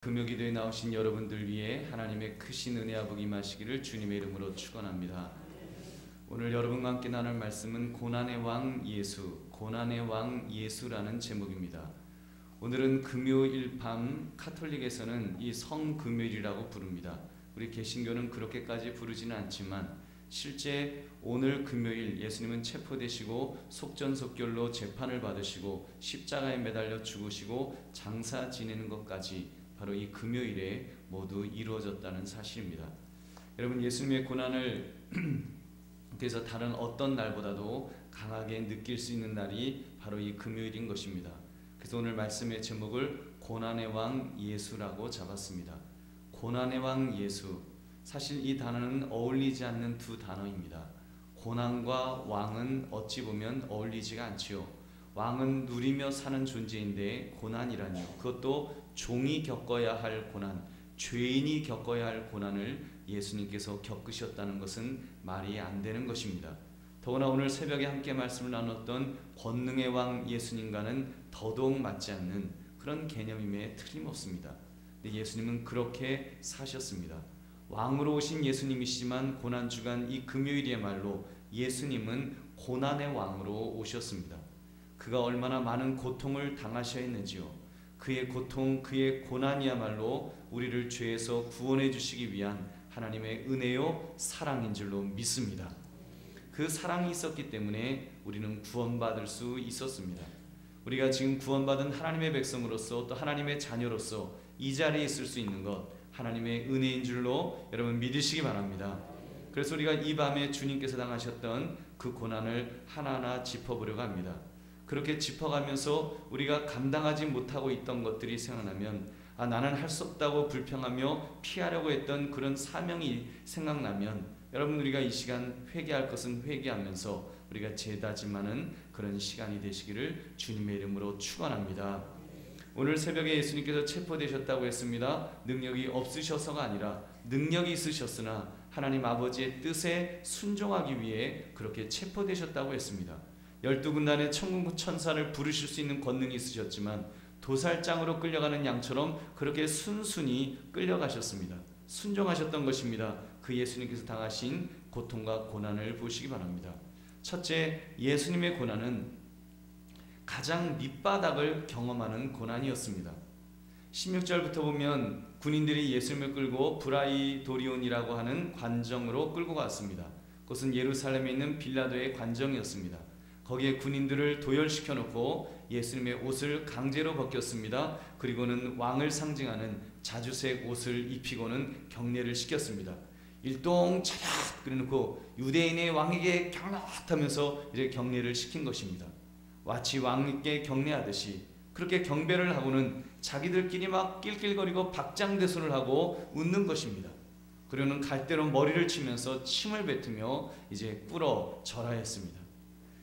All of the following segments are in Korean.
금요기도에 나오신 여러분들 위해 하나님의 크신 은혜와 복이 임하시기를 주님의 이름으로 축원합니다. 오늘 여러분과 함께 나눌 말씀은 고난의 왕 예수, 고난의 왕 예수라는 제목입니다. 오늘은 금요일 밤 카톨릭에서는 이 성금요일이라고 부릅니다. 우리 개신교는 그렇게까지 부르지는 않지만 실제 오늘 금요일 예수님은 체포되시고 속전속결로 재판을 받으시고 십자가에 매달려 죽으시고 장사 지내는 것까지 바로 이 금요일에 모두 이루어졌다는 사실입니다. 여러분, 예수님의 고난을 그래서 다른 어떤 날보다도 강하게 느낄 수 있는 날이 바로 이 금요일인 것입니다. 그래서 오늘 말씀의 제목을 고난의 왕 예수라고 잡았습니다. 고난의 왕 예수, 사실 이 단어는 어울리지 않는 두 단어입니다. 고난과 왕은 어찌 보면 어울리지가 않지요. 왕은 누리며 사는 존재인데 고난이라니요, 그것도 종이 겪어야 할 고난, 죄인이 겪어야 할 고난을 예수님께서 겪으셨다는 것은 말이 안 되는 것입니다. 더구나 오늘 새벽에 함께 말씀을 나눴던 권능의 왕 예수님과는 더더욱 맞지 않는 그런 개념임에 틀림없습니다. 근데 예수님은 그렇게 사셨습니다. 왕으로 오신 예수님이시지만 고난주간 이 금요일이야말로 예수님은 고난의 왕으로 오셨습니다. 그가 얼마나 많은 고통을 당하셔야 했는지요. 그의 고통, 그의 고난이야말로 우리를 죄에서 구원해 주시기 위한 하나님의 은혜요 사랑인 줄로 믿습니다. 그 사랑이 있었기 때문에 우리는 구원받을 수 있었습니다. 우리가 지금 구원받은 하나님의 백성으로서 또 하나님의 자녀로서 이 자리에 있을 수 있는 것 하나님의 은혜인 줄로 여러분 믿으시기 바랍니다. 그래서 우리가 이 밤에 주님께서 당하셨던 그 고난을 하나하나 짚어보려고 합니다. 그렇게 짚어가면서 우리가 감당하지 못하고 있던 것들이 생각나면 나는 할 수 없다고 불평하며 피하려고 했던 그런 사명이 생각나면 여러분, 우리가 이 시간 회개할 것은 회개하면서 우리가 재다짐하는 그런 시간이 되시기를 주님의 이름으로 축원합니다. 오늘 새벽에 예수님께서 체포되셨다고 했습니다. 능력이 없으셔서가 아니라 능력이 있으셨으나 하나님 아버지의 뜻에 순종하기 위해 그렇게 체포되셨다고 했습니다. 12군단의 천군 천사를 부르실 수 있는 권능이 있으셨지만 도살장으로 끌려가는 양처럼 그렇게 순순히 끌려가셨습니다. 순종하셨던 것입니다. 그 예수님께서 당하신 고통과 고난을 보시기 바랍니다. 첫째, 예수님의 고난은 가장 밑바닥을 경험하는 고난이었습니다. 16절부터 보면 군인들이 예수님을 끌고 브라이도리온이라고 하는 관정으로 끌고 갔습니다. 그것은 예루살렘에 있는 빌라도의 관정이었습니다. 거기에 군인들을 도열시켜 놓고 예수님의 옷을 강제로 벗겼습니다. 그리고는 왕을 상징하는 자주색 옷을 입히고는 경례를 시켰습니다. 일동차락 그래놓고 유대인의 왕에게 경락하면서 이제 경례를 시킨 것입니다. 마치 왕에게 경례하듯이 그렇게 경배를 하고는 자기들끼리 막 낄낄거리고 박장대소를 하고 웃는 것입니다. 그리고는 갈대로 머리를 치면서 침을 뱉으며 이제 꿇어 절하했습니다.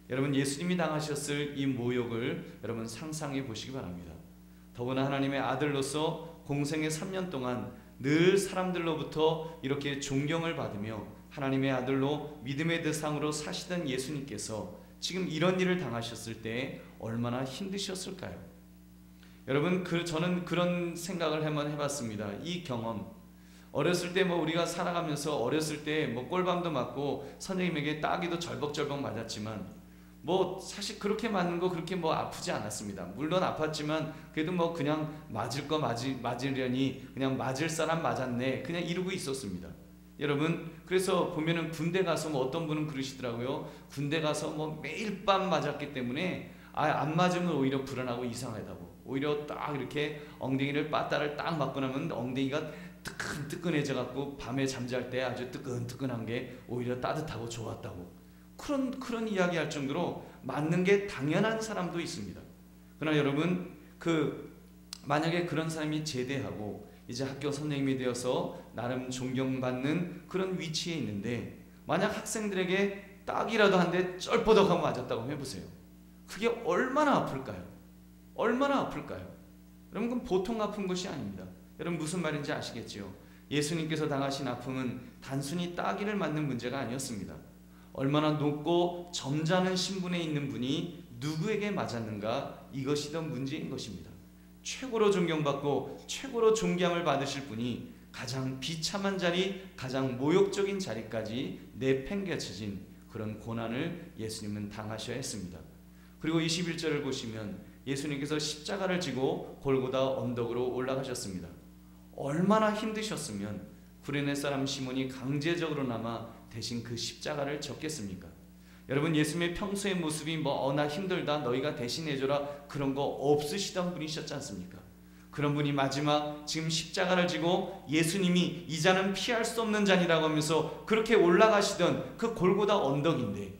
여러분, 예수님이 당하셨을 이 모욕을 여러분 상상해 보시기 바랍니다. 더구나 하나님의 아들로서 공생의 3년 동안 늘 사람들로부터 이렇게 존경을 받으며 하나님의 아들로 믿음의 대상으로 사시던 예수님께서 지금 이런 일을 당하셨을 때 얼마나 힘드셨을까요? 여러분, 저는 그런 생각을 한번 해봤습니다. 이 경험, 어렸을 때 우리가 살아가면서 어렸을 때 꼴밤도 맞고 선생님에게 따기도 절벅절벅 맞았지만 사실 그렇게 맞는 거 그렇게 아프지 않았습니다. 물론 아팠지만 그래도 그냥 맞을 거 맞으려니 그냥 맞을 사람 맞았네 그냥 이러고 있었습니다. 여러분, 그래서 보면은 군대 가서 어떤 분은 그러시더라고요. 군대 가서 매일 밤 맞았기 때문에 안 맞으면 오히려 불안하고 이상하다고. 오히려 딱 이렇게 엉덩이를 빠따를 딱 맞고 나면 엉덩이가 뜨끈뜨끈해져 갖고 밤에 잠잘 때 아주 뜨끈뜨끈한 게 오히려 따뜻하고 좋았다고. 그런 이야기 할 정도로 맞는 게 당연한 사람도 있습니다. 그러나 여러분, 만약에 그런 사람이 제대하고 이제 학교 선생님이 되어서 나름 존경받는 그런 위치에 있는데 만약 학생들에게 딱이라도 한 대 쩔버덕하고 맞았다고 해보세요. 그게 얼마나 아플까요? 얼마나 아플까요? 여러분, 그건 보통 아픈 것이 아닙니다. 여러분, 무슨 말인지 아시겠지요? 예수님께서 당하신 아픔은 단순히 따기를 맞는 문제가 아니었습니다. 얼마나 높고 점잖은 신분에 있는 분이 누구에게 맞았는가, 이것이 더 문제인 것입니다. 최고로 존경받고 최고로 존경을 받으실 분이 가장 비참한 자리, 가장 모욕적인 자리까지 내팽개쳐진 그런 고난을 예수님은 당하셔야 했습니다. 그리고 21절을 보시면 예수님께서 십자가를 지고 골고다 언덕으로 올라가셨습니다. 얼마나 힘드셨으면 구레네 사람 시몬이 강제적으로나마 대신 그 십자가를 졌겠습니까? 여러분, 예수님의 평소의 모습이 나 힘들다, 너희가 대신해줘라, 그런 거 없으시던 분이셨지 않습니까? 그런 분이 마지막 지금 십자가를 지고 예수님이 이 자는 피할 수 없는 잔이라고 하면서 그렇게 올라가시던 그 골고다 언덕인데,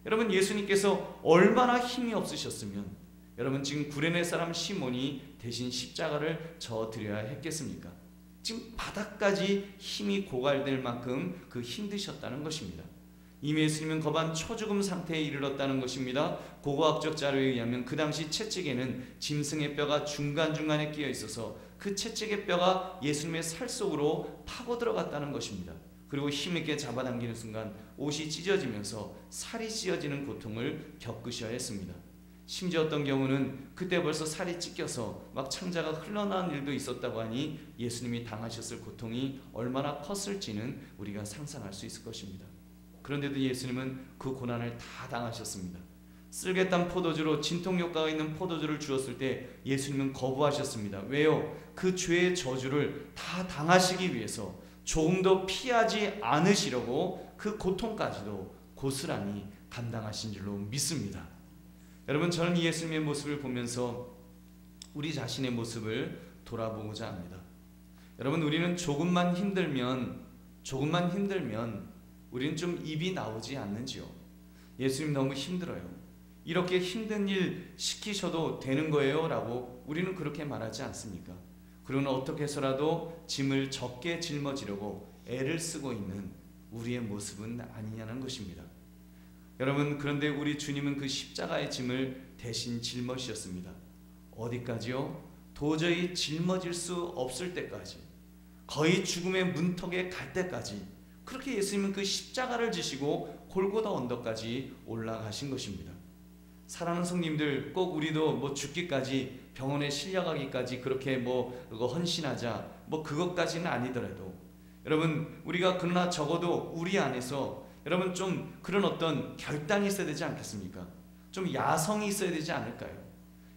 여러분, 예수님께서 얼마나 힘이 없으셨으면 여러분 지금 구레네 사람 시몬이 대신 십자가를 져드려야 했겠습니까? 지금 바닥까지 힘이 고갈될 만큼 그 힘드셨다는 것입니다. 이미 예수님은 거반 초죽음 상태에 이르렀다는 것입니다. 고고학적 자료에 의하면 그 당시 채찍에는 짐승의 뼈가 중간중간에 끼어 있어서 그 채찍의 뼈가 예수님의 살 속으로 파고 들어갔다는 것입니다. 그리고 힘있게 잡아당기는 순간 옷이 찢어지면서 살이 찢어지는 고통을 겪으셔야 했습니다. 심지어 어떤 경우는 그때 벌써 살이 찢겨서 막 창자가 흘러나온 일도 있었다고 하니 예수님이 당하셨을 고통이 얼마나 컸을지는 우리가 상상할 수 있을 것입니다. 그런데도 예수님은 그 고난을 다 당하셨습니다. 쓸개탄 포도주로 진통효과가 있는 포도주를 주었을 때 예수님은 거부하셨습니다. 왜요? 그 죄의 저주를 다 당하시기 위해서 조금도 피하지 않으시려고 그 고통까지도 고스란히 감당하신 줄로 믿습니다. 여러분, 저는 이 예수님의 모습을 보면서 우리 자신의 모습을 돌아보고자 합니다. 여러분, 우리는 조금만 힘들면 우리는 좀 입이 나오지 않는지요? 예수님 너무 힘들어요, 이렇게 힘든 일 시키셔도 되는 거예요 라고 우리는 그렇게 말하지 않습니까? 그러나 어떻게 해서라도 짐을 적게 짊어지려고 애를 쓰고 있는 우리의 모습은 아니냐는 것입니다. 여러분, 그런데 우리 주님은 그 십자가의 짐을 대신 짊어지셨습니다. 어디까지요? 도저히 짊어질 수 없을 때까지, 거의 죽음의 문턱에 갈 때까지 그렇게 예수님은 그 십자가를 지시고 골고다 언덕까지 올라가신 것입니다. 사랑하는 성님들, 꼭 우리도 죽기까지 병원에 실려가기까지 그렇게 그거 헌신하자 그것까지는 아니더라도 여러분, 우리가 그러나 적어도 우리 안에서 여러분 좀 그런 어떤 결단이 있어야 되지 않겠습니까? 좀 야성이 있어야 되지 않을까요?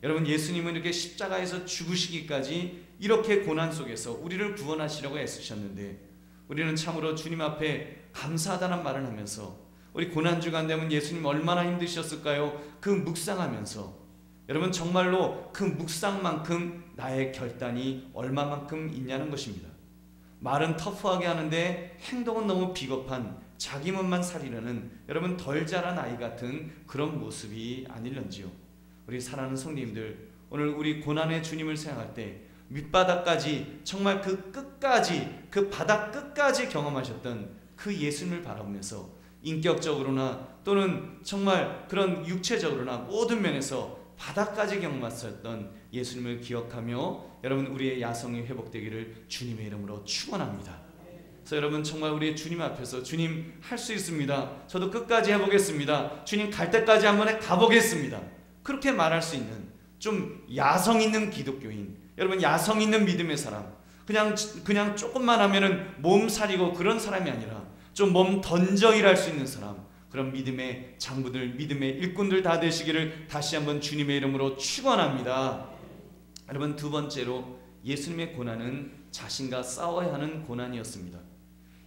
여러분, 예수님은 이렇게 십자가에서 죽으시기까지 이렇게 고난 속에서 우리를 구원하시려고 애쓰셨는데 우리는 참으로 주님 앞에 감사하다는 말을 하면서 우리 고난주간 되면 예수님 얼마나 힘드셨을까요? 그 묵상하면서 여러분 정말로 그 묵상만큼 나의 결단이 얼마만큼 있냐는 것입니다. 말은 터프하게 하는데 행동은 너무 비겁한 자기 몸만 살리려는 여러분 덜 자란 아이 같은 그런 모습이 아닐런지요. 우리 사랑하는 성도님들, 오늘 우리 고난의 주님을 생각할 때 밑바닥까지 정말 그 끝까지 그 바닥 끝까지 경험하셨던 그 예수님을 바라보면서 인격적으로나 또는 정말 그런 육체적으로나 모든 면에서 바닥까지 경험하셨던 예수님을 기억하며 여러분 우리의 야성이 회복되기를 주님의 이름으로 축원합니다. 그래서 여러분 정말 우리 주님 앞에서 주님 할 수 있습니다. 저도 끝까지 해보겠습니다. 주님 갈 때까지 한번 가보겠습니다. 그렇게 말할 수 있는 좀 야성 있는 기독교인, 여러분 야성 있는 믿음의 사람, 그냥 조금만 하면은 몸살이고 그런 사람이 아니라 좀 몸 던져 일할 수 있는 사람, 그런 믿음의 장부들, 믿음의 일꾼들 다 되시기를 다시 한번 주님의 이름으로 축원합니다. 여러분, 두 번째로 예수님의 고난은 자신과 싸워야 하는 고난이었습니다.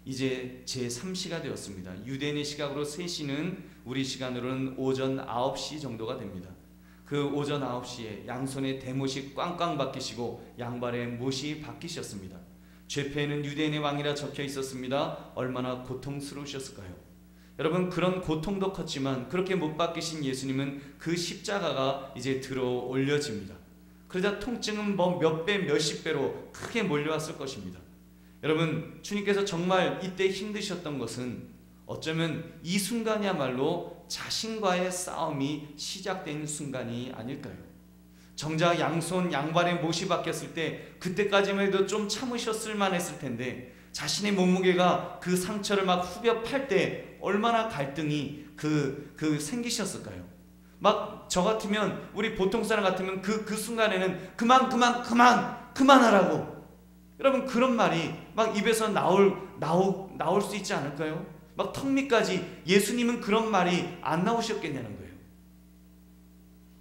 이제 제3시가 되었습니다. 유대인의 시각으로 3시는 우리 시간으로는 오전 9시 정도가 됩니다. 그 오전 9시에 양손에 대못이 꽝꽝 박히시고 양발에 못이 박히셨습니다. 죄패에는 유대인의 왕이라 적혀 있었습니다. 얼마나 고통스러우셨을까요? 여러분, 그런 고통도 컸지만 그렇게 못 박히신 예수님은 그 십자가가 이제 들어 올려집니다. 그러자 통증은 몇 배, 몇십 배로 크게 몰려왔을 것입니다. 여러분, 주님께서 정말 이때 힘드셨던 것은 어쩌면 이 순간이야말로 자신과의 싸움이 시작된 순간이 아닐까요? 정작 양손 양발에 못이 박혔을 때 그때까지만 해도 좀 참으셨을 만했을 텐데 자신의 몸무게가 그 상처를 막 후벼 팔 때 얼마나 갈등이 생기셨을까요? 막 저 같으면, 우리 보통 사람 같으면 그 순간에는 그만하라고. 여러분, 그런 말이 막 입에서 나올 수 있지 않을까요? 막 턱 밑까지 예수님은 그런 말이 안 나오셨겠냐는 거예요.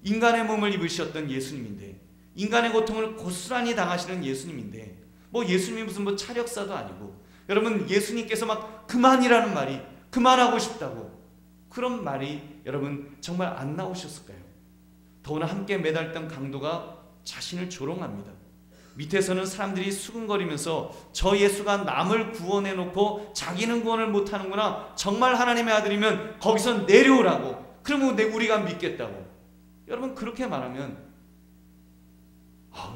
인간의 몸을 입으셨던 예수님인데, 인간의 고통을 고스란히 당하시는 예수님인데, 뭐 예수님이 무슨 뭐 차력사도 아니고, 여러분, 예수님께서 막 그만이라는 말이, 그만하고 싶다고, 그런 말이 여러분 정말 안 나오셨을까요? 더구나 함께 매달던 강도가 자신을 조롱합니다. 밑에서는 사람들이 수근거리면서 저 예수가 남을 구원해 놓고 자기는 구원을 못하는구나, 정말 하나님의 아들이면 거기서 내려오라고, 그러면 우리가 믿겠다고. 여러분, 그렇게 말하면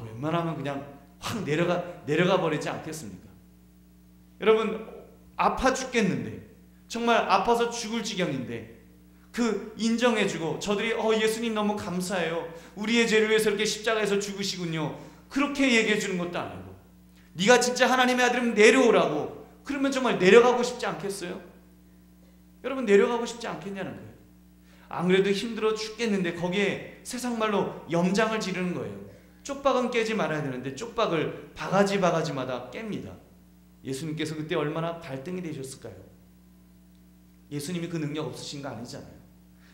웬만하면 그냥 확 내려가 버리지 않겠습니까? 여러분, 아파 죽겠는데, 정말 아파서 죽을 지경인데 그 인정해주고, 저들이 예수님 너무 감사해요, 우리의 죄를 위해서 이렇게 십자가에서 죽으시군요, 그렇게 얘기해 주는 것도 아니고, 네가 진짜 하나님의 아들이면 내려오라고, 그러면 정말 내려가고 싶지 않겠어요? 여러분, 내려가고 싶지 않겠냐는 거예요. 안 그래도 힘들어 죽겠는데 거기에 세상 말로 염장을 지르는 거예요. 쪽박은 깨지 말아야 되는데 쪽박을 바가지마다 깹니다. 예수님께서 그때 얼마나 갈등이 되셨을까요? 예수님이 그 능력 없으신 거 아니잖아요.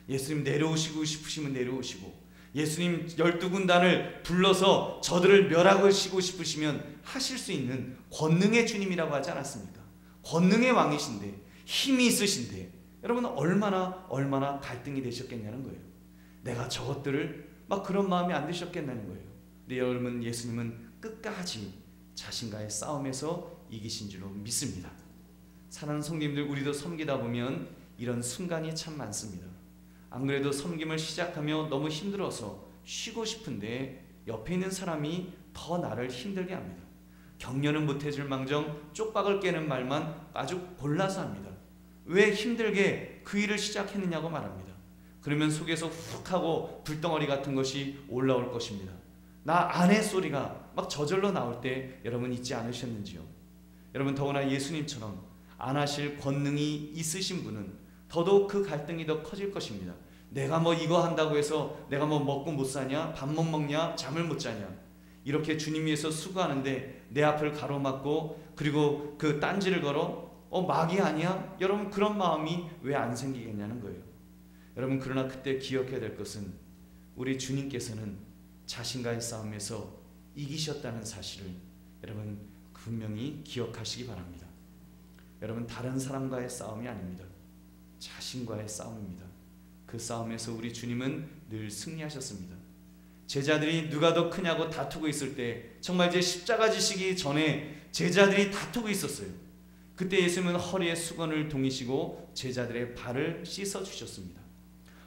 예수님 내려오시고 싶으시면 내려오시고, 예수님 12군단을 불러서 저들을 멸하시고 싶으시면 하실 수 있는 권능의 주님이라고 하지 않았습니까? 권능의 왕이신데, 힘이 있으신데, 여러분 얼마나 갈등이 되셨겠냐는 거예요. 내가 저것들을 막 그런 마음이 안 드셨겠냐는 거예요. 근데 여러분, 예수님은 끝까지 자신과의 싸움에서 이기신 줄로 믿습니다. 사랑하는 성도님들, 우리도 섬기다 보면 이런 순간이 참 많습니다. 안 그래도 섬김을 시작하며 너무 힘들어서 쉬고 싶은데 옆에 있는 사람이 더 나를 힘들게 합니다. 격려는 못해줄 망정 쪽박을 깨는 말만 아주 골라서 합니다. 왜 힘들게 그 일을 시작했느냐고 말합니다. 그러면 속에서 훅 하고 불덩어리 같은 것이 올라올 것입니다. 나 안의 소리가 막 저절로 나올 때 여러분 잊지 않으셨는지요? 여러분, 더구나 예수님처럼 안 하실 권능이 있으신 분은 더더욱 그 갈등이 더 커질 것입니다. 내가 뭐 이거 한다고 해서 내가 뭐 먹고 못 사냐, 밥 못 먹냐, 잠을 못 자냐, 이렇게 주님 위해서 수고하는데 내 앞을 가로막고 그리고 그 딴지를 걸어 마귀 아니야? 여러분, 그런 마음이 왜 안 생기겠냐는 거예요. 여러분, 그러나 그때 기억해야 될 것은 우리 주님께서는 자신과의 싸움에서 이기셨다는 사실을 여러분 분명히 기억하시기 바랍니다. 여러분, 다른 사람과의 싸움이 아닙니다. 자신과의 싸움입니다. 그 싸움에서 우리 주님은 늘 승리하셨습니다. 제자들이 누가 더 크냐고 다투고 있을 때, 정말 이제 십자가 지시기 전에 제자들이 다투고 있었어요. 그때 예수님은 허리에 수건을 동이시고 제자들의 발을 씻어 주셨습니다.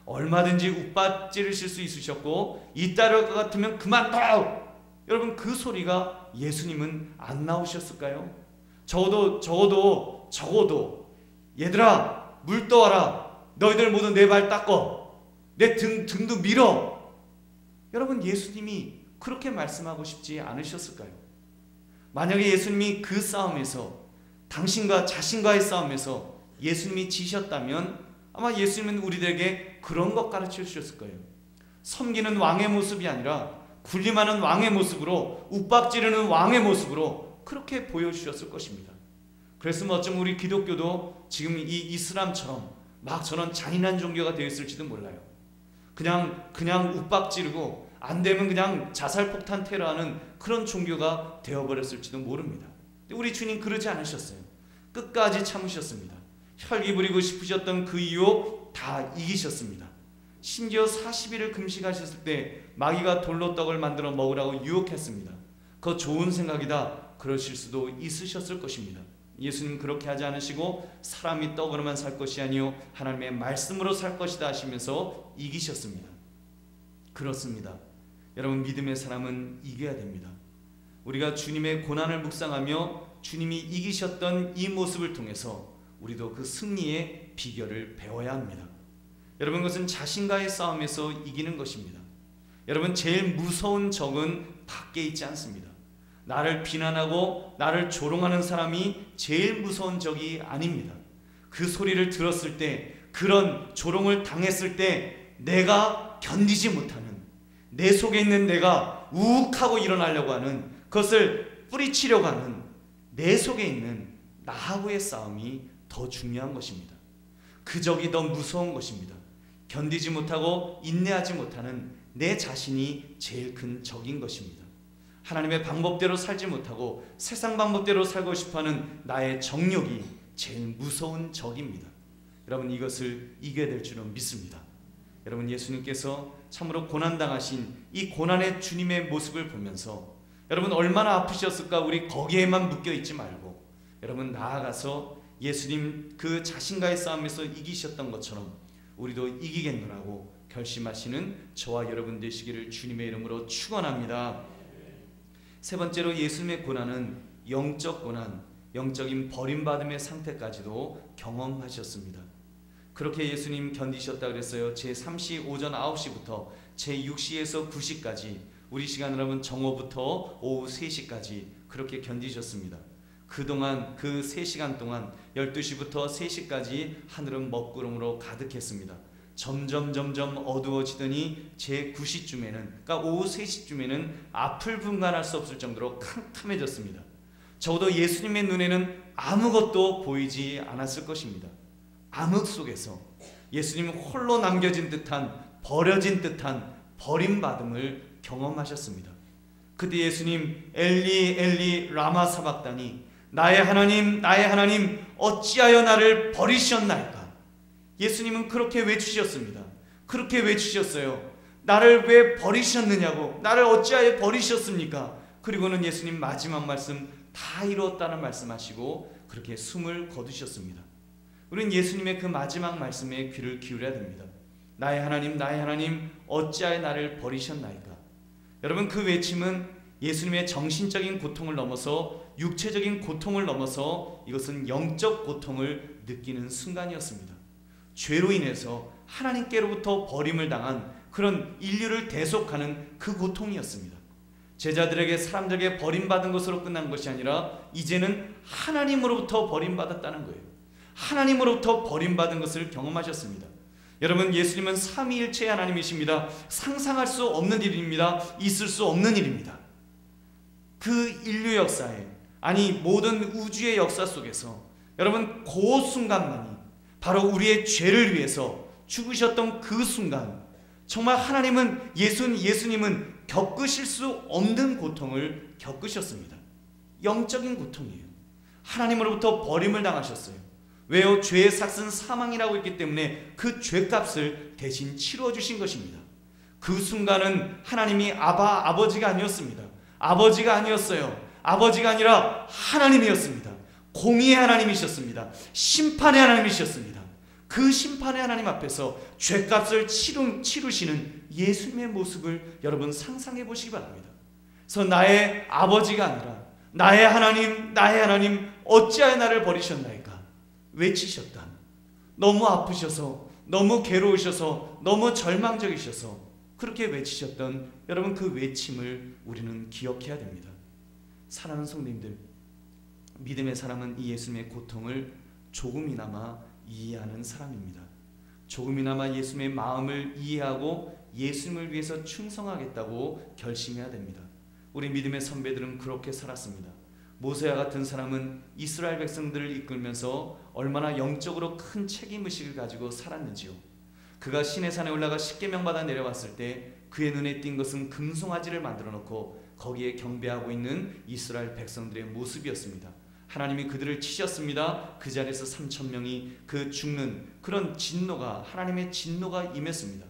얼마든지 욱박지르실 수 있으셨고, 잇따를 것 같으면 그만둬! 여러분, 그 소리가 예수님은 안 나오셨을까요? 적어도 얘들아, 물 떠와라, 너희들 모두 내 발 닦어, 내 등도 밀어. 여러분, 예수님이 그렇게 말씀하고 싶지 않으셨을까요? 만약에 예수님이 그 싸움에서, 당신과 자신과의 싸움에서 예수님이 지셨다면 아마 예수님은 우리들에게 그런 것 가르쳐 주셨을 거예요. 섬기는 왕의 모습이 아니라 군림하는 왕의 모습으로, 욱박지르는 왕의 모습으로 그렇게 보여주셨을 것입니다. 그래서 어쩌면 우리 기독교도 지금 이 이슬람처럼 막 저런 잔인한 종교가 되어 있을지도 몰라요. 그냥 욱박지르고 안 되면 그냥 자살폭탄 테러하는 그런 종교가 되어버렸을지도 모릅니다. 우리 주님 그러지 않으셨어요. 끝까지 참으셨습니다. 혈기 부리고 싶으셨던 그 이유 다 이기셨습니다. 심지어 40일을 금식하셨을 때 마귀가 돌로 떡을 만들어 먹으라고 유혹했습니다. 그거 좋은 생각이다 그러실 수도 있으셨을 것입니다. 예수님 그렇게 하지 않으시고 사람이 떡으로만 살 것이 아니요 하나님의 말씀으로 살 것이다 하시면서 이기셨습니다. 그렇습니다. 여러분, 믿음의 사람은 이겨야 됩니다. 우리가 주님의 고난을 묵상하며 주님이 이기셨던 이 모습을 통해서 우리도 그 승리의 비결을 배워야 합니다. 여러분, 그것은 자신과의 싸움에서 이기는 것입니다. 여러분, 제일 무서운 적은 밖에 있지 않습니다. 나를 비난하고 나를 조롱하는 사람이 제일 무서운 적이 아닙니다. 그 소리를 들었을 때, 그런 조롱을 당했을 때 내가 내가 견디지 못하는, 내 속에 있는 내가 우욱하고 일어나려고 하는, 그것을 뿌리치려고 하는 내 속에 있는 나하고의 싸움이 더 중요한 것입니다. 그 적이 더 무서운 것입니다. 견디지 못하고 인내하지 못하는 내 자신이 제일 큰 적인 것입니다. 하나님의 방법대로 살지 못하고 세상 방법대로 살고 싶어하는 나의 정욕이 제일 무서운 적입니다. 여러분, 이것을 이겨야 될 줄은 믿습니다. 여러분, 예수님께서 참으로 고난당하신 이 고난의 주님의 모습을 보면서 여러분 얼마나 아프셨을까, 우리 거기에만 묶여있지 말고 여러분 나아가서 예수님 그 자신과의 싸움에서 이기셨던 것처럼 우리도 이기겠노라고 결심하시는 저와 여러분 되시기를 주님의 이름으로 축원합니다. 세 번째로 예수님의 고난은 영적 고난, 영적인 버림받음의 상태까지도 경험하셨습니다. 그렇게 예수님 견디셨다 그랬어요. 제3시 오전 9시부터 제6시에서 9시까지, 우리 시간으로 하면 정오부터 오후 3시까지 그렇게 견디셨습니다. 그동안 그 3시간 동안 12시부터 3시까지 하늘은 먹구름으로 가득했습니다. 점점 어두워지더니 제9시쯤에는, 그러니까 오후 3시쯤에는 앞을 분간할 수 없을 정도로 캄캄해졌습니다. 적어도 예수님의 눈에는 아무것도 보이지 않았을 것입니다. 암흑 속에서 예수님은 홀로 남겨진 듯한, 버려진 듯한 버림받음을 경험하셨습니다. 그때 예수님 엘리 엘리 라마 사박다니, 나의 하나님 나의 하나님 어찌하여 나를 버리셨나이까. 예수님은 그렇게 외치셨습니다. 그렇게 외치셨어요. 나를 왜 버리셨느냐고, 나를 어찌하여 버리셨습니까? 그리고는 예수님 마지막 말씀, 다 이루었다는 말씀하시고 그렇게 숨을 거두셨습니다. 우리는 예수님의 그 마지막 말씀에 귀를 기울여야 됩니다. 나의 하나님 어찌하여 나를 버리셨나이까. 여러분, 그 외침은 예수님의 정신적인 고통을 넘어서 육체적인 고통을 넘어서 이것은 영적 고통을 느끼는 순간이었습니다. 죄로 인해서 하나님께로부터 버림을 당한 그런 인류를 대속하는 그 고통이었습니다. 제자들에게 사람들에게 버림받은 것으로 끝난 것이 아니라 이제는 하나님으로부터 버림받았다는 거예요. 하나님으로부터 버림받은 것을 경험하셨습니다. 여러분, 예수님은 삼위일체의 하나님이십니다. 상상할 수 없는 일입니다. 있을 수 없는 일입니다. 그 인류 역사에, 아니 모든 우주의 역사 속에서 여러분 그 순간만이 바로 우리의 죄를 위해서 죽으셨던 그 순간, 정말 하나님은 예수님은 겪으실 수 없는 고통을 겪으셨습니다. 영적인 고통이에요. 하나님으로부터 버림을 당하셨어요. 왜요? 죄의 삭은 사망이라고 했기 때문에 그 죄값을 대신 치루어 주신 것입니다. 그 순간은 하나님이 아버지가 아니었습니다. 아버지가 아니었어요. 아버지가 아니라 하나님이었습니다. 공의의 하나님이셨습니다. 심판의 하나님이셨습니다. 그 심판의 하나님 앞에서 죄값을 치루시는 예수님의 모습을 여러분 상상해 보시기 바랍니다. 그래서 나의 아버지가 아니라 나의 하나님 어찌하여 나를 버리셨나이까 외치셨던, 너무 아프셔서, 너무 괴로우셔서, 너무 절망적이셔서 그렇게 외치셨던 여러분 그 외침을 우리는 기억해야 됩니다. 사랑하는 성도님들, 믿음의 사람은 이 예수님의 고통을 조금이나마 이해하는 사람입니다. 조금이나마 예수님의 마음을 이해하고 예수님을 위해서 충성하겠다고 결심해야 됩니다. 우리 믿음의 선배들은 그렇게 살았습니다. 모세와 같은 사람은 이스라엘 백성들을 이끌면서 얼마나 영적으로 큰 책임의식을 가지고 살았는지요. 그가 시내산에 올라가 십계명 받아 내려왔을 때 그의 눈에 띈 것은 금송아지를 만들어 놓고 거기에 경배하고 있는 이스라엘 백성들의 모습이었습니다. 하나님이 그들을 치셨습니다. 그 자리에서 3,000명이 그 죽는 그런 진노가, 하나님의 진노가 임했습니다.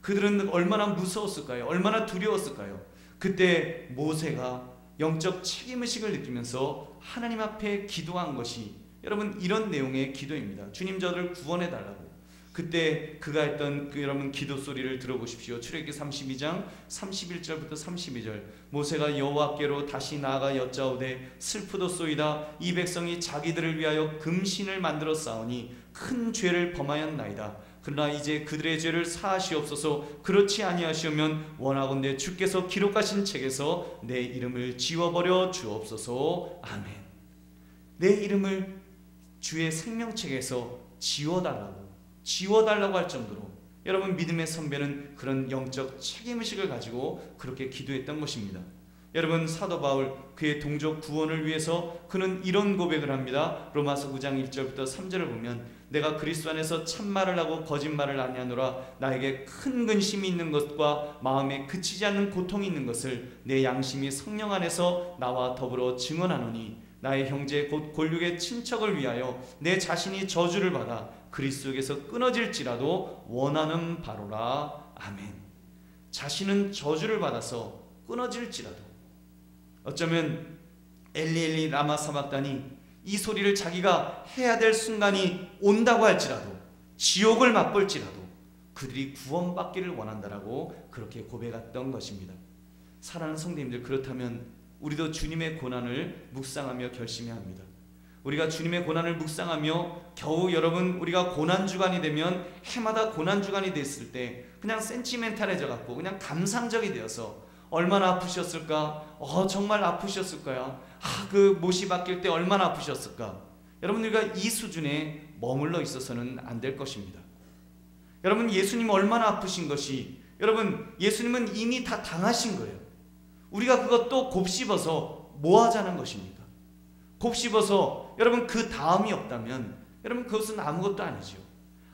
그들은 얼마나 무서웠을까요? 얼마나 두려웠을까요? 그때 모세가 영적 책임의식을 느끼면서 하나님 앞에 기도한 것이 여러분 이런 내용의 기도입니다. 주님, 저를 구원해 달라고. 그때 그가 했던 그 여러분 기도 소리를 들어보십시오. 출애굽기 32장 31절부터 32절. 모세가 여호와께로 다시 나아가 여짜오되 슬프도소이다. 이 백성이 자기들을 위하여 금신을 만들어 싸우니 큰 죄를 범하였나이다. 그러나 이제 그들의 죄를 사하시옵소서. 그렇지 아니하시오면 원하건대 주께서 기록하신 책에서 내 이름을 지워버려 주옵소서. 아멘. 내 이름을 주의 생명책에서 지워달라고 할 정도로 여러분 믿음의 선배는 그런 영적 책임의식을 가지고 그렇게 기도했던 것입니다. 여러분 사도 바울 그의 동족 구원을 위해서 그는 이런 고백을 합니다. 로마서 9장 1절부터 3절을 보면 내가 그리스도 안에서 참말을 하고 거짓말을 아니하노라. 나에게 큰 근심이 있는 것과 마음에 그치지 않는 고통이 있는 것을 내 양심이 성령 안에서 나와 더불어 증언하노니 나의 형제 곧 골육의 친척을 위하여 내 자신이 저주를 받아 그리스도에게서 끊어질지라도 원하는 바로라. 아멘. 자신은 저주를 받아서 끊어질지라도, 어쩌면 엘리 엘리 라마 사박다니 이 소리를 자기가 해야 될 순간이 온다고 할지라도, 지옥을 맛볼지라도 그들이 구원받기를 원한다라고 그렇게 고백했던 것입니다. 사랑하는 성도님들, 그렇다면 우리도 주님의 고난을 묵상하며 결심해야 합니다. 우리가 주님의 고난을 묵상하며 겨우 여러분 우리가 고난주간이 되면 해마다 고난주간이 됐을 때 그냥 센티멘탈해져 갖고 그냥 감상적이 되어서 얼마나 아프셨을까? 정말 아프셨을 거야. 그 못이 바뀔 때 얼마나 아프셨을까? 여러분 우리가 이 수준에 머물러 있어서는 안 될 것입니다. 여러분 예수님 얼마나 아프신 것이, 여러분 예수님은 이미 다 당하신 거예요. 우리가 그것도 곱씹어서 뭐 하자는 것입니까? 곱씹어서 여러분 그 다음이 없다면 여러분 그것은 아무것도 아니죠.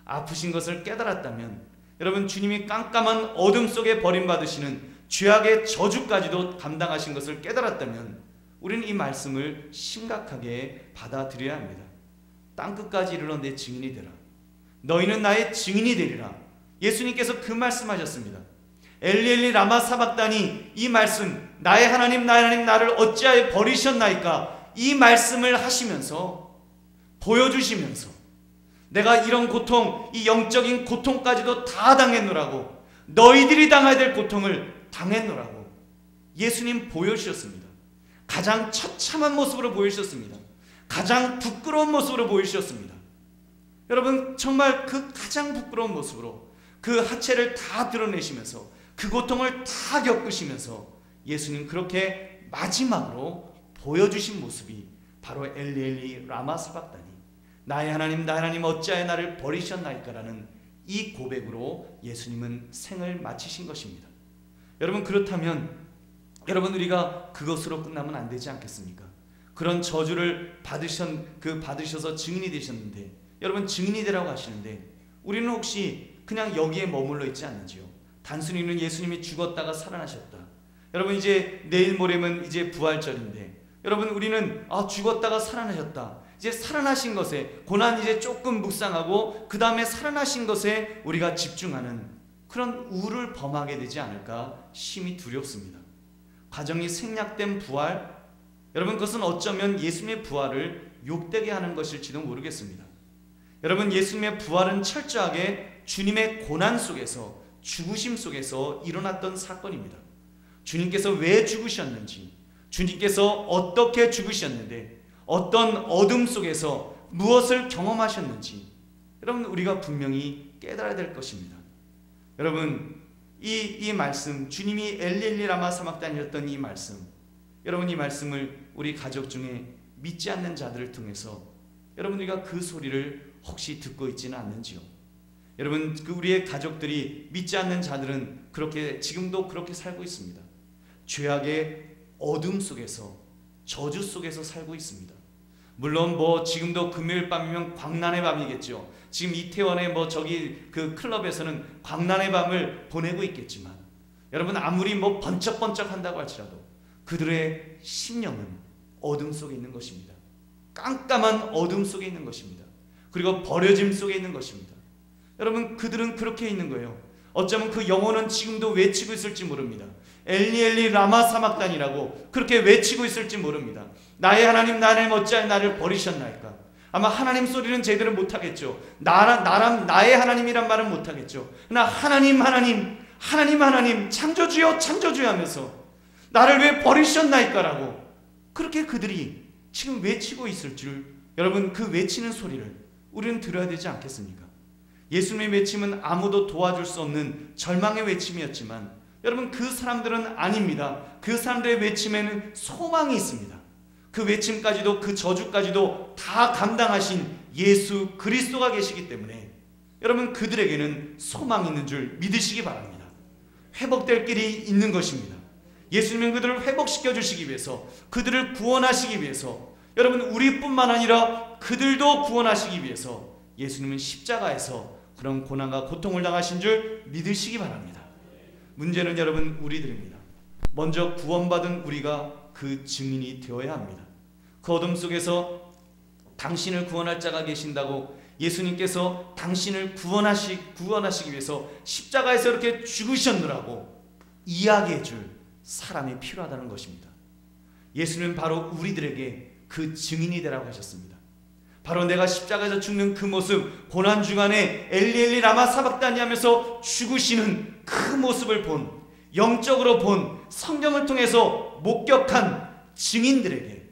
아프신 것을 깨달았다면 여러분 주님이 깜깜한 어둠 속에 버림받으시는 죄악의 저주까지도 감당하신 것을 깨달았다면 우리는 이 말씀을 심각하게 받아들여야 합니다. 땅끝까지 이르러 내 증인이 되라. 너희는 나의 증인이 되리라. 예수님께서 그 말씀하셨습니다. 엘리 엘리 라마 사박다니, 이 말씀, 나의 하나님 나의 하나님 나를 어찌하여 버리셨나이까, 이 말씀을 하시면서 보여주시면서 내가 이런 고통, 이 영적인 고통까지도 다 당했노라고, 너희들이 당해야 될 고통을 당했노라고 예수님 보여주셨습니다. 가장 처참한 모습으로 보여주셨습니다. 가장 부끄러운 모습으로 보여주셨습니다. 여러분 정말 그 가장 부끄러운 모습으로 그 하체를 다 드러내시면서 그 고통을 다 겪으시면서 예수님 그렇게 마지막으로 보여주신 모습이 바로 엘리 엘리 라마 사박다니, 나의 하나님 나의 하나님 어찌하여 나를 버리셨나이까라는 이 고백으로 예수님은 생을 마치신 것입니다. 여러분 그렇다면 여러분 우리가 그것으로 끝나면 안 되지 않겠습니까? 그런 저주를 받으셔서 증인이 되셨는데, 여러분 증인이 되라고 하시는데 우리는 혹시 그냥 여기에 머물러 있지 않는지요? 단순히는 예수님이 죽었다가 살아나셨다. 여러분 이제 내일 모레면 이제 부활절인데 여러분 우리는 죽었다가 살아나셨다. 이제 살아나신 것에 고난 이제 조금 묵상하고 그 다음에 살아나신 것에 우리가 집중하는 그런 우를 범하게 되지 않을까 심히 두렵습니다. 과정이 생략된 부활, 여러분 그것은 어쩌면 예수님의 부활을 욕되게 하는 것일지도 모르겠습니다. 여러분 예수님의 부활은 철저하게 주님의 고난 속에서, 죽으심 속에서 일어났던 사건입니다. 주님께서 왜 죽으셨는지, 주님께서 어떻게 죽으셨는데, 어떤 어둠 속에서 무엇을 경험하셨는지 여러분 우리가 분명히 깨달아야 될 것입니다. 여러분 이 말씀, 주님이 엘리 엘리 라마 사박다니였던 이 말씀, 여러분 이 말씀을 우리 가족 중에 믿지 않는 자들을 통해서 여러분 우리가 그 소리를 혹시 듣고 있지는 않는지요? 여러분 우리의 가족들이 믿지 않는 자들은 그렇게 지금도 그렇게 살고 있습니다. 죄악의 어둠 속에서, 저주 속에서 살고 있습니다. 물론 지금도 금요일 밤이면 광란의 밤이겠죠. 지금 이태원의 저기 그 클럽에서는 광란의 밤을 보내고 있겠지만 여러분 아무리 번쩍번쩍 한다고 할지라도 그들의 심령은 어둠 속에 있는 것입니다. 깜깜한 어둠 속에 있는 것입니다. 그리고 버려짐 속에 있는 것입니다. 여러분 그들은 그렇게 있는 거예요. 어쩌면 그 영혼은 지금도 외치고 있을지 모릅니다. 엘리 엘리 라마 사박단이라고 그렇게 외치고 있을지 모릅니다. 나의 하나님 나의 하나님 어찌하여 나를 버리셨나이까. 아마 하나님 소리는 제대로 못하겠죠. 나의 하나님이란 말은 못하겠죠. 그러나 하나님 하나님 하나님 하나님 창조주여 창조주여 하면서 나를 왜 버리셨나이까라고 그렇게 그들이 지금 외치고 있을 줄, 여러분 그 외치는 소리를 우리는 들어야 되지 않겠습니까? 예수님의 외침은 아무도 도와줄 수 없는 절망의 외침이었지만 여러분 그 사람들은 아닙니다. 그 사람들의 외침에는 소망이 있습니다. 그 외침까지도 그 저주까지도 다 감당하신 예수 그리스도가 계시기 때문에 여러분 그들에게는 소망이 있는 줄 믿으시기 바랍니다. 회복될 길이 있는 것입니다. 예수님은 그들을 회복시켜 주시기 위해서, 그들을 구원하시기 위해서, 여러분 우리뿐만 아니라 그들도 구원하시기 위해서 예수님은 십자가에서 그런 고난과 고통을 당하신 줄 믿으시기 바랍니다. 문제는 여러분 우리들입니다. 먼저 구원받은 우리가 그 증인이 되어야 합니다. 그 어둠 속에서 당신을 구원할 자가 계신다고 예수님께서 당신을 구원하시기 위해서 십자가에서 이렇게 죽으셨느라고 이야기해 줄 사람이 필요하다는 것입니다. 예수님은 바로 우리들에게 그 증인이 되라고 하셨습니다. 바로 내가 십자가에서 죽는 그 모습, 고난주간에 엘리 엘리 라마 사박다니 하면서 죽으시는 그 모습을 본, 영적으로 본, 성경을 통해서 목격한 증인들에게,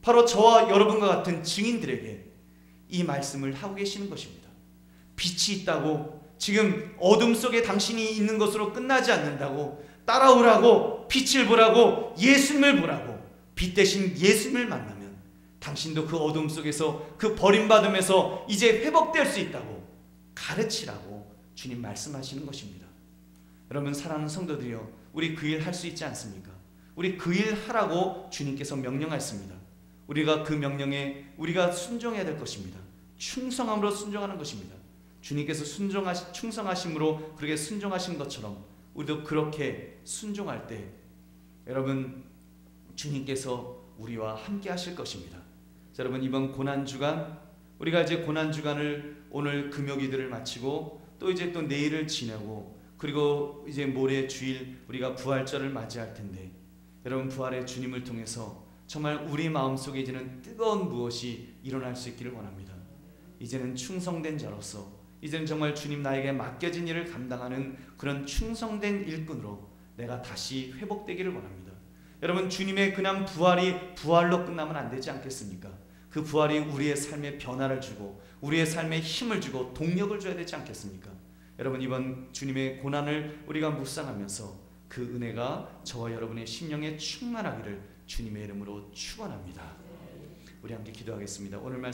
바로 저와 여러분과 같은 증인들에게 이 말씀을 하고 계시는 것입니다. 빛이 있다고, 지금 어둠 속에 당신이 있는 것으로 끝나지 않는다고, 따라오라고, 빛을 보라고, 예수님을 보라고, 빛 대신 예수님을 만나면 당신도 그 어둠 속에서, 그 버림받음에서 이제 회복될 수 있다고 가르치라고 주님 말씀하시는 것입니다. 여러분 사랑하는 성도들이여, 우리 그 일 할 수 있지 않습니까? 우리 그 일 하라고 주님께서 명령하셨습니다. 우리가 그 명령에 우리가 순종해야 될 것입니다. 충성함으로 순종하는 것입니다. 주님께서 충성하심으로 그렇게 순종하신 것처럼 우리도 그렇게 순종할 때 여러분 주님께서 우리와 함께 하실 것입니다. 자, 여러분 이번 고난주간, 우리가 이제 고난주간을 오늘 금요기들을 마치고 또 이제 또 내일을 지내고, 그리고 이제 모레 주일 우리가 부활절을 맞이할 텐데, 여러분 부활의 주님을 통해서 정말 우리 마음속에 이제는 뜨거운 무엇이 일어날 수 있기를 원합니다. 이제는 충성된 자로서, 이제는 정말 주님 나에게 맡겨진 일을 감당하는 그런 충성된 일꾼으로 내가 다시 회복되기를 원합니다. 여러분 주님의 그냥 부활이 부활로 끝나면 안 되지 않겠습니까? 그 부활이 우리의 삶에 변화를 주고 우리의 삶에 힘을 주고 동력을 줘야 되지 않겠습니까? 여러분 이번 주님의 고난을 우리가 묵상하면서 그 은혜가 저와 여러분의 심령에 충만하기를 주님의 이름으로 축원합니다. 우리 함께 기도하겠습니다. 오늘 말씀